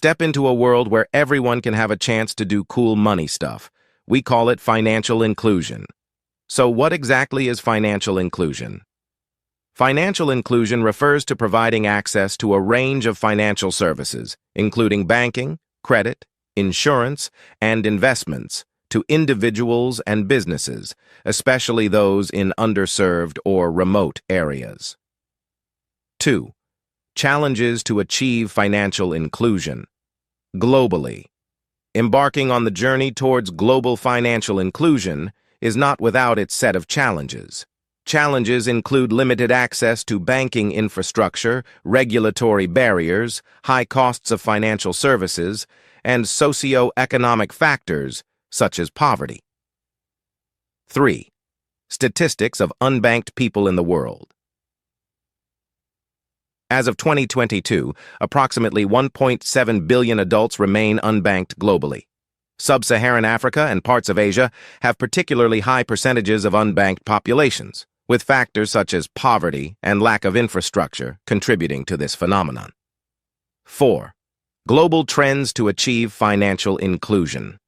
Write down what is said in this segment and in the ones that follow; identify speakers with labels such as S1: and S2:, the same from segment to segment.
S1: Step into a world where everyone can have a chance to do cool money stuff. We call it financial inclusion. So what exactly is financial inclusion? Financial inclusion refers to providing access to a range of financial services, including banking, credit, insurance, and investments, to individuals and businesses, especially those in underserved or remote areas. 2. Challenges to achieve financial inclusion. Globally, embarking on the journey towards global financial inclusion is not without its set of challenges. Challenges include limited access to banking infrastructure, regulatory barriers, high costs of financial services, and socio-economic factors such as poverty. 3. Statistics of unbanked people in the world. As of 2022, approximately 1.7 billion adults remain unbanked globally. Sub-Saharan Africa and parts of Asia have particularly high percentages of unbanked populations, with factors such as poverty and lack of infrastructure contributing to this phenomenon. 4. Global trends to achieve financial inclusion.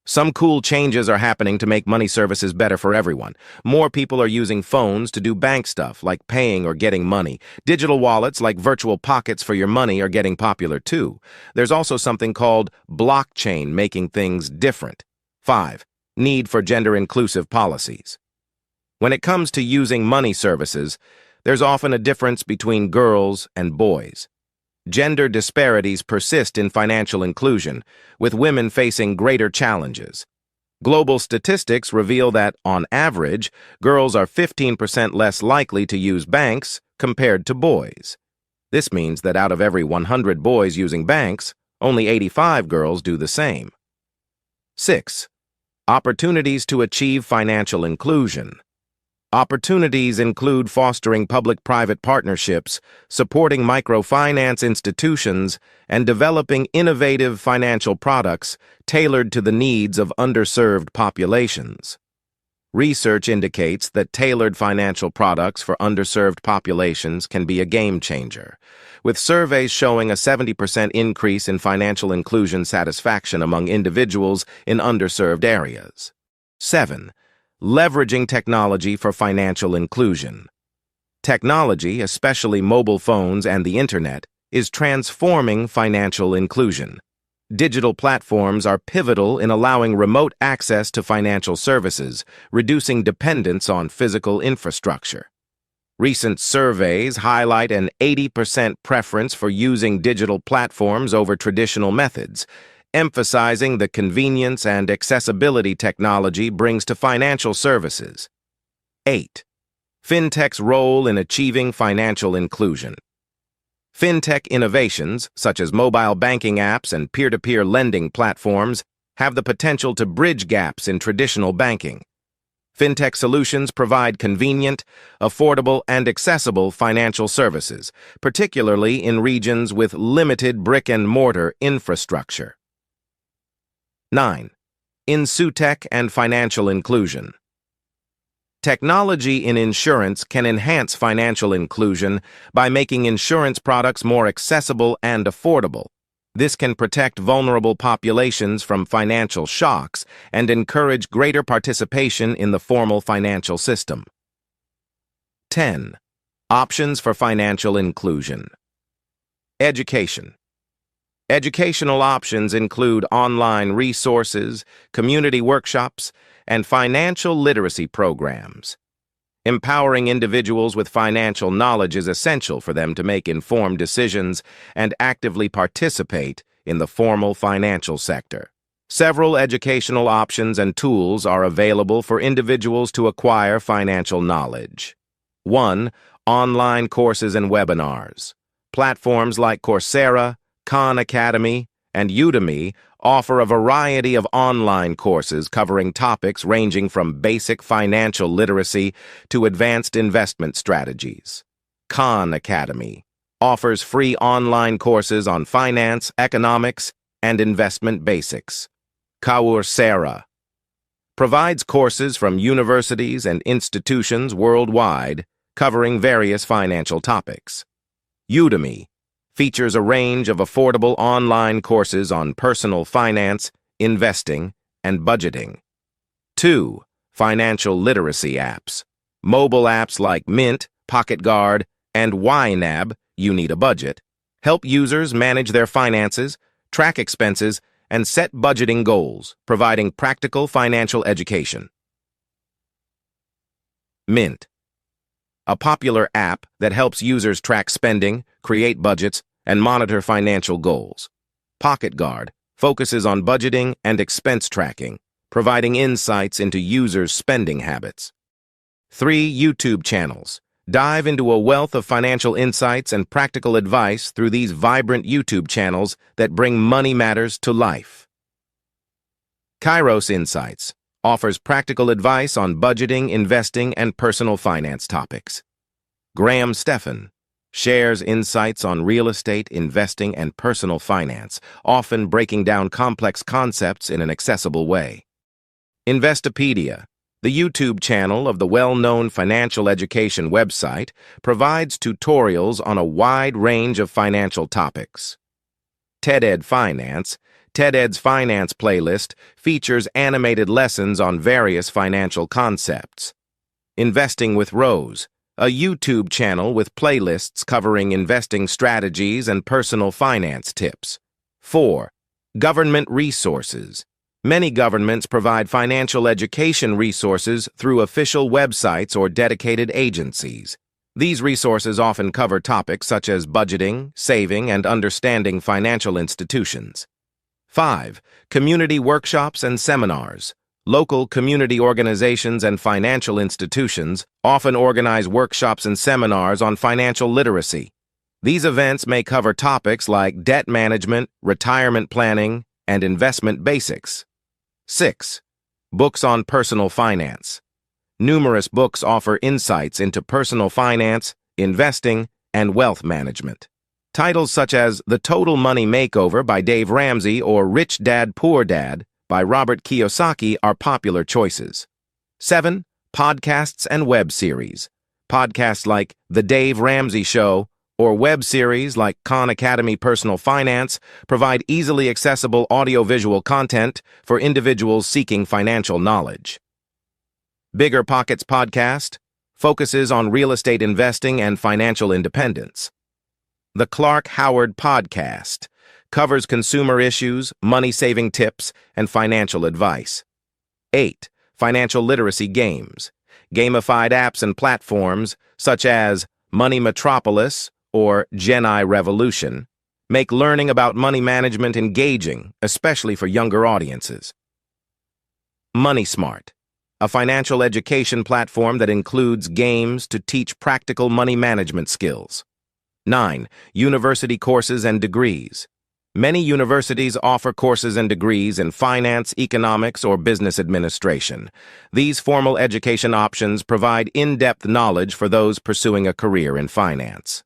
S1: Some cool changes are happening to make money services better for everyone. More people are using phones to do bank stuff like paying or getting money. Digital wallets like virtual pockets for your money are getting popular too. There's also something called blockchain making things different. 5. Need for gender-inclusive policies. When it comes to using money services, there's often a difference between girls and boys. Gender disparities persist in financial inclusion, with women facing greater challenges. Global statistics reveal that, on average, girls are 15% less likely to use banks compared to boys. This means that out of every 100 boys using banks, only 85 girls do the same. 6. Opportunities to achieve financial inclusion. Opportunities include fostering public-private partnerships, supporting microfinance institutions, and developing innovative financial products tailored to the needs of underserved populations. Research indicates that tailored financial products for underserved populations can be a game changer, with surveys showing a 70% increase in financial inclusion satisfaction among individuals in underserved areas. 7. Leveraging technology for financial inclusion. Technology, especially mobile phones and the internet, is transforming financial inclusion. Digital platforms are pivotal in allowing remote access to financial services, reducing dependence on physical infrastructure. Recent surveys highlight an 80% preference for using digital platforms over traditional methods, emphasizing the convenience and accessibility technology brings to financial services. 8. Fintech's role in achieving financial inclusion. Fintech innovations, such as mobile banking apps and peer-to-peer lending platforms, have the potential to bridge gaps in traditional banking. Fintech solutions provide convenient, affordable, and accessible financial services, particularly in regions with limited brick-and-mortar infrastructure. 9. InsurTech and financial inclusion. Technology in insurance can enhance financial inclusion by making insurance products more accessible and affordable. This can protect vulnerable populations from financial shocks and encourage greater participation in the formal financial system. 10. Options for financial inclusion. Education. Educational options include online resources, community workshops, and financial literacy programs. Empowering individuals with financial knowledge is essential for them to make informed decisions and actively participate in the formal financial sector. Several educational options and tools are available for individuals to acquire financial knowledge. 1. Online courses and webinars. Platforms like Coursera, Khan Academy, and Udemy offer a variety of online courses covering topics ranging from basic financial literacy to advanced investment strategies. Khan Academy offers free online courses on finance, economics, and investment basics. Coursera provides courses from universities and institutions worldwide covering various financial topics. Udemy features a range of affordable online courses on personal finance, investing, and budgeting. 2. Financial literacy apps. Mobile apps like Mint, Pocket Guard, and YNAB, You Need a Budget, help users manage their finances, track expenses, and set budgeting goals, providing practical financial education. Mint, a popular app that helps users track spending, create budgets, and monitor financial goals. Pocket Guard focuses on budgeting and expense tracking, providing insights into users' spending habits. 3. YouTube channels. Dive into a wealth of financial insights and practical advice through these vibrant YouTube channels that bring money matters to life. Kairos Insights offers practical advice on budgeting, investing, and personal finance topics. Graham Stephan shares insights on real estate, investing, and personal finance, often breaking down complex concepts in an accessible way. Investopedia, the YouTube channel of the well-known financial education website, provides tutorials on a wide range of financial topics. TED Finance, TED's finance playlist features animated lessons on various financial concepts. Investing with Rose, a YouTube channel with playlists covering investing strategies and personal finance tips. 4. Government resources. Many governments provide financial education resources through official websites or dedicated agencies. These resources often cover topics such as budgeting, saving, and understanding financial institutions. 5. Community workshops and seminars. Local community organizations and financial institutions often organize workshops and seminars on financial literacy. These events may cover topics like debt management, retirement planning, and investment basics. 6. Books on personal finance. Numerous books offer insights into personal finance, investing, and wealth management. Titles such as The Total Money Makeover by Dave Ramsey or Rich Dad, Poor Dad by Robert Kiyosaki are popular choices. 7. Podcasts and web series. Podcasts like The Dave Ramsey Show or web series like Khan Academy Personal Finance provide easily accessible audiovisual content for individuals seeking financial knowledge. Bigger Pockets Podcast focuses on real estate investing and financial independence. The Clark Howard Podcast covers consumer issues, money-saving tips, and financial advice. 8. Financial literacy games. Gamified apps and platforms, such as Money Metropolis or Gen Revolution, make learning about money management engaging, especially for younger audiences. Money Smart, a financial education platform that includes games to teach practical money management skills. 9. University courses and degrees. Many universities offer courses and degrees in finance, economics, or business administration. These formal education options provide in-depth knowledge for those pursuing a career in finance.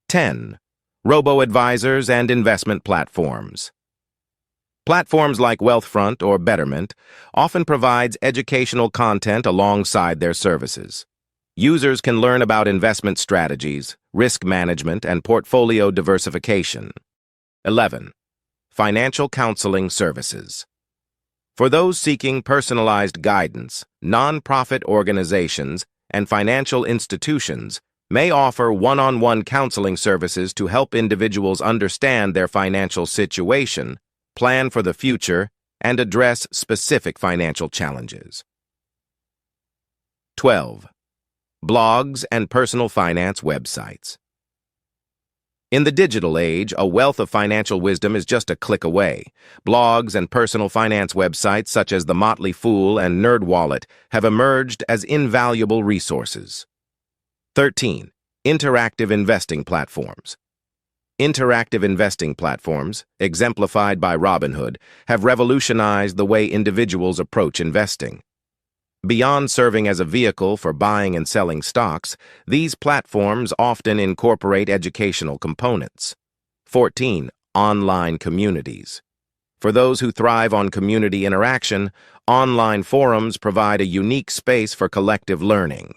S1: 10. Robo-advisors and investment platforms. Platforms like Wealthfront or Betterment often provides educational content alongside their services. Users can learn about investment strategies, risk management, and portfolio diversification. 11. Financial counseling services. For those seeking personalized guidance, nonprofit organizations and financial institutions may offer one-on-one counseling services to help individuals understand their financial situation, plan for the future, and address specific financial challenges. 12. Blogs and personal finance websites. In the digital age, a wealth of financial wisdom is just a click away. Blogs and personal finance websites such as The Motley Fool and NerdWallet have emerged as invaluable resources. 13. Interactive investing platforms. Interactive investing platforms, exemplified by Robinhood, have revolutionized the way individuals approach investing. Beyond serving as a vehicle for buying and selling stocks, these platforms often incorporate educational components. 14. Online communities. For those who thrive on community interaction, online forums provide a unique space for collective learning.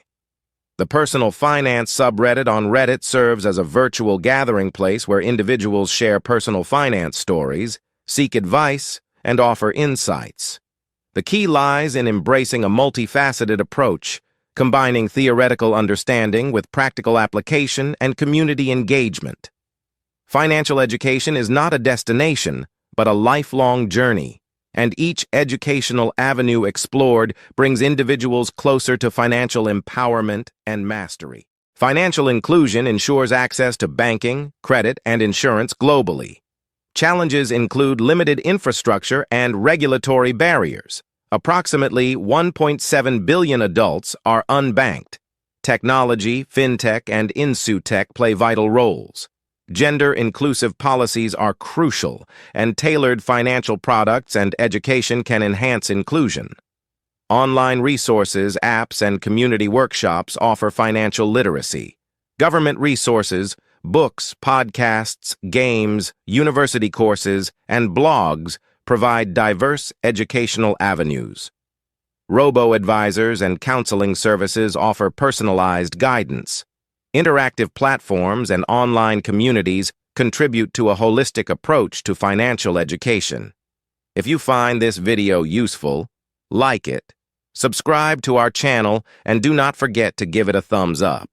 S1: The personal finance subreddit on Reddit serves as a virtual gathering place where individuals share personal finance stories, seek advice, and offer insights. The key lies in embracing a multifaceted approach, combining theoretical understanding with practical application and community engagement. Financial education is not a destination, but a lifelong journey, and each educational avenue explored brings individuals closer to financial empowerment and mastery. Financial inclusion ensures access to banking, credit, and insurance globally. Challenges include limited infrastructure and regulatory barriers. Approximately 1.7 billion adults are unbanked. Technology, fintech, and insurtech play vital roles. Gender-inclusive policies are crucial, and tailored financial products and education can enhance inclusion. Online resources, apps, and community workshops offer financial literacy. Government resources, books, podcasts, games, university courses, and blogs provide diverse educational avenues. Robo-advisors and counseling services offer personalized guidance. Interactive platforms and online communities contribute to a holistic approach to financial education. If you find this video useful, like it, subscribe to our channel, and do not forget to give it a thumbs up.